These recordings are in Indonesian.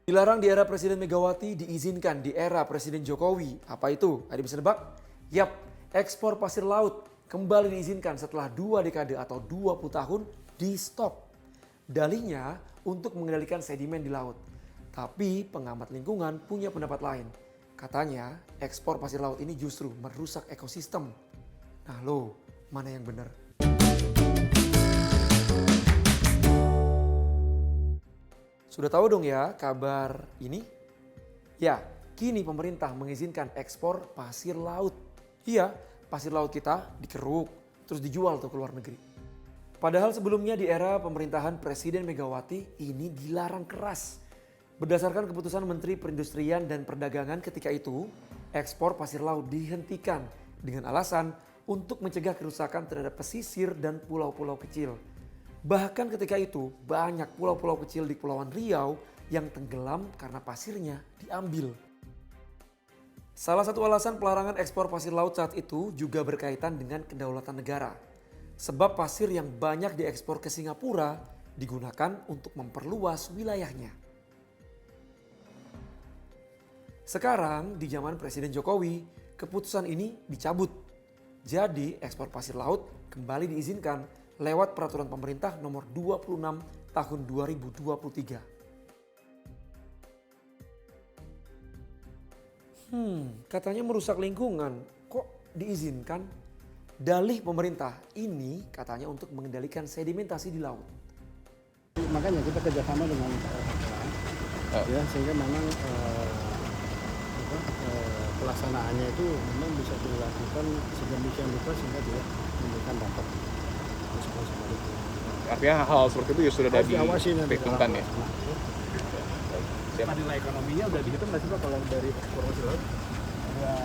Dilarang di era Presiden Megawati, diizinkan di era Presiden Jokowi. Apa itu? Ada bisa nebak? Yap, ekspor pasir laut kembali diizinkan setelah 2 dekade atau 20 tahun di stop. Dalihnya untuk mengendalikan sedimen di laut. Tapi pengamat lingkungan punya pendapat lain. Katanya ekspor pasir laut ini justru merusak ekosistem. Nah lo, mana yang benar? Sudah tahu dong ya kabar ini? Ya, kini pemerintah mengizinkan ekspor pasir laut. Iya, pasir laut kita dikeruk, terus dijual tuh ke luar negeri. Padahal sebelumnya di era pemerintahan Presiden Megawati ini dilarang keras. Berdasarkan keputusan Menteri Perindustrian dan Perdagangan ketika itu, ekspor pasir laut dihentikan dengan alasan untuk mencegah kerusakan terhadap pesisir dan pulau-pulau kecil. Bahkan ketika itu banyak pulau-pulau kecil di Kepulauan Riau yang tenggelam karena pasirnya diambil. Salah satu alasan pelarangan ekspor pasir laut saat itu juga berkaitan dengan kedaulatan negara. Sebab pasir yang banyak diekspor ke Singapura digunakan untuk memperluas wilayahnya. Sekarang di zaman Presiden Jokowi, keputusan ini dicabut. Jadi ekspor pasir laut kembali diizinkan lewat peraturan pemerintah nomor 26 tahun 2023. Katanya merusak lingkungan, kok diizinkan? Dalih pemerintah ini katanya untuk mengendalikan sedimentasi di laut. Makanya kita kerjasama dengan ya, sehingga memang pelaksanaannya itu memang bisa dilakukan sedemikian rupa sehingga tidak menimbulkan dampak sama itu. Artinya hal seperti itu ya sudah ada Harus diawasi nanti diperhitungkan ya. Siap. Nilai ekonominya udah dihitung nggak sih Pak kalau dari ekspor pasir laut? Ya,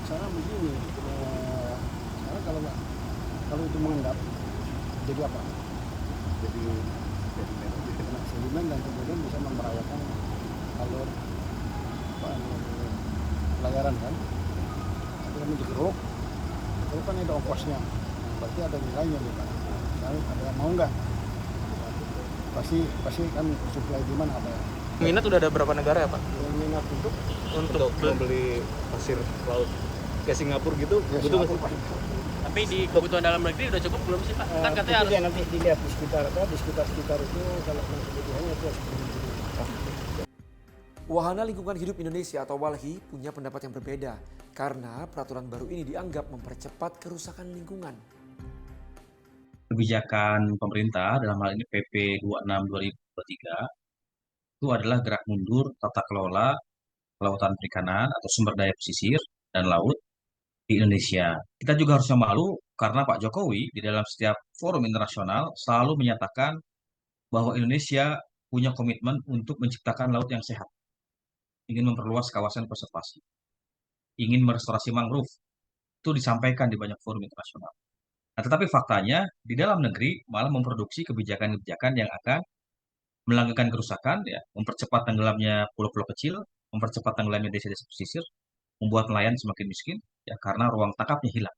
sekarang begini, sekarang kalau itu mengendap jadi apa? Jadi sedimen dan kemudian bisa membahayakan alur pelayaran kan. Kalau digeruk, itu kan ada ongkosnya, berarti ada nilainya nih Pak. Ada yang mau nggak? Pasti kan supply demand ada ya. Minat udah ada berapa negara ya Pak? Minat Untuk membeli pasir laut ke Singapura gitu ya, butuh nggak sih? tapi di kebutuhan dalam negeri udah cukup belum sih Pak? Kan katanya harus ya, nanti dilihat di sekitar itu kalau kebutuhannya itu harus Wahana Lingkungan Hidup Indonesia atau WALHI punya pendapat yang berbeda karena peraturan baru ini dianggap mempercepat kerusakan lingkungan. Kebijakan pemerintah dalam hal ini PP 26 2023 itu adalah gerak mundur tata kelola kelautan perikanan atau sumber daya pesisir dan laut di Indonesia. Kita juga harusnya malu karena Pak Jokowi di dalam setiap forum internasional selalu menyatakan bahwa Indonesia punya komitmen untuk menciptakan laut yang sehat, ingin memperluas kawasan konservasi, ingin merestorasi mangrove. Itu disampaikan di banyak forum internasional. Nah, tetapi faktanya di dalam negeri malah memproduksi kebijakan-kebijakan yang akan melanggengkan kerusakan, ya, mempercepat tenggelamnya pulau-pulau kecil, mempercepat tenggelamnya desa-desa pesisir, membuat nelayan semakin miskin, ya, karena ruang tangkapnya hilang.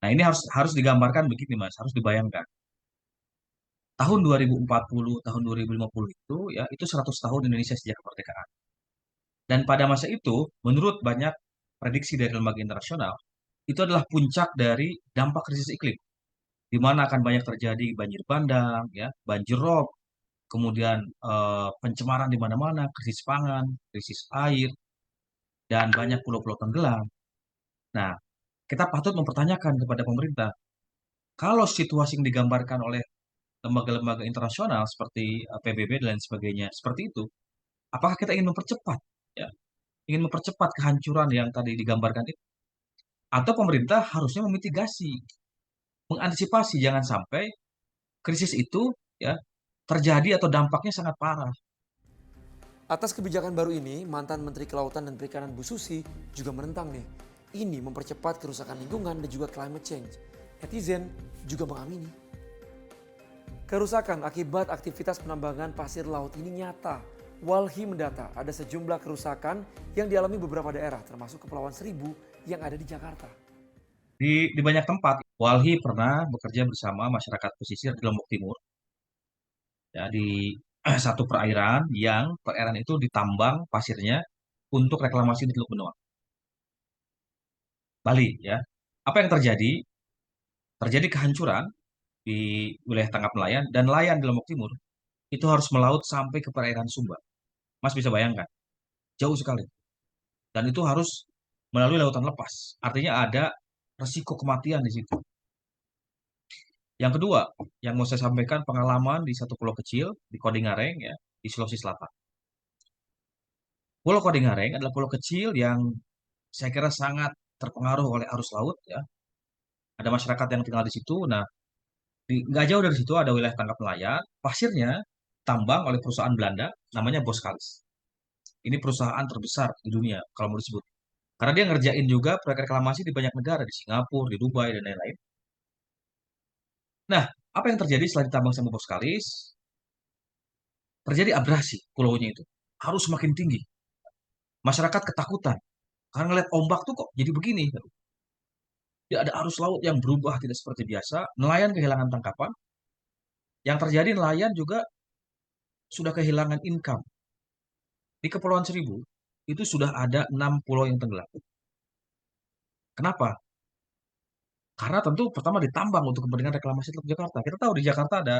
Nah, ini harus digambarkan begini, Mas, harus dibayangkan. Tahun 2040, tahun 2050 itu 100 tahun Indonesia sejak kemerdekaan. Dan pada masa itu, menurut banyak prediksi dari lembaga internasional, itu adalah puncak dari dampak krisis iklim, di mana akan banyak terjadi banjir bandang, ya, banjir rob, kemudian pencemaran di mana-mana, krisis pangan, krisis air, dan banyak pulau-pulau tenggelam. Nah, kita patut mempertanyakan kepada pemerintah, kalau situasi yang digambarkan oleh lembaga-lembaga internasional seperti PBB dan lain sebagainya seperti itu, apakah kita ingin mempercepat, ya, ingin mempercepat kehancuran yang tadi digambarkan itu, atau pemerintah harusnya memitigasi, mengantisipasi jangan sampai krisis itu, ya, terjadi atau dampaknya sangat parah. Atas kebijakan baru ini, mantan Menteri Kelautan dan Perikanan Bu Susi juga menentang nih. Ini mempercepat kerusakan lingkungan dan juga climate change. Netizen juga mengamini. Kerusakan akibat aktivitas penambangan pasir laut ini nyata. WALHI mendata ada sejumlah kerusakan yang dialami beberapa daerah termasuk Kepulauan Seribu yang ada di Jakarta. Di banyak tempat, WALHI pernah bekerja bersama masyarakat pesisir di Lombok Timur, ya, di satu perairan yang perairan itu ditambang pasirnya untuk reklamasi di Teluk Benoa, Bali ya. Apa yang terjadi? Terjadi kehancuran di wilayah tangkap nelayan dan nelayan di Lombok Timur itu harus melaut sampai ke perairan Sumba. Mas bisa bayangkan, jauh sekali. Dan itu harus melalui lautan lepas. Artinya ada resiko kematian di situ. Yang kedua, yang mau saya sampaikan pengalaman di satu pulau kecil di Kodingareng ya, di Sulawesi Selatan. Pulau Kodingareng adalah pulau kecil yang saya kira sangat terpengaruh oleh arus laut ya. Ada masyarakat yang tinggal di situ. Nah, nggak jauh dari situ ada wilayah tangkap nelayan. Pasirnya tambang oleh perusahaan Belanda namanya Boskalis. Ini perusahaan terbesar di dunia kalau mau disebut. Karena dia ngerjain juga proyek reklamasi di banyak negara, di Singapura, di Dubai, dan lain-lain. Nah, apa yang terjadi setelah ditambang sama Boskalis? Terjadi abrasi pulaunya itu. Harus semakin tinggi. Masyarakat ketakutan. Karena ngeliat ombak tuh kok jadi begini. Tidak ada arus laut yang berubah tidak seperti biasa. Nelayan kehilangan tangkapan. Yang terjadi nelayan juga sudah kehilangan income. Di Kepulauan Seribu, itu sudah ada 6 pulau yang tenggelam. Kenapa? Karena tentu pertama ditambang untuk kepentingan reklamasi Teluk Jakarta. Kita tahu di Jakarta ada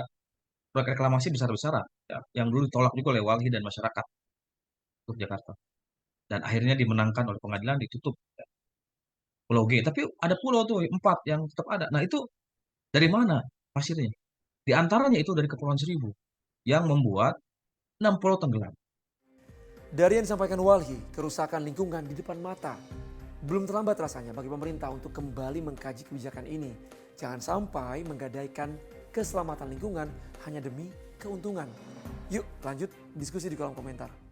proyek reklamasi besar-besaran ya, yang dulu ditolak juga oleh Walhi dan masyarakat Teluk Jakarta. Dan akhirnya dimenangkan oleh pengadilan ditutup ya, Pulau G. Tapi ada pulau tuh 4 yang tetap ada. Nah itu dari mana pasirnya? Di antaranya itu dari Kepulauan Seribu yang membuat 6 pulau tenggelam. Dari yang disampaikan Walhi, kerusakan lingkungan di depan mata. Belum terlambat rasanya bagi pemerintah untuk kembali mengkaji kebijakan ini. Jangan sampai menggadaikan keselamatan lingkungan hanya demi keuntungan. Yuk lanjut diskusi di kolom komentar.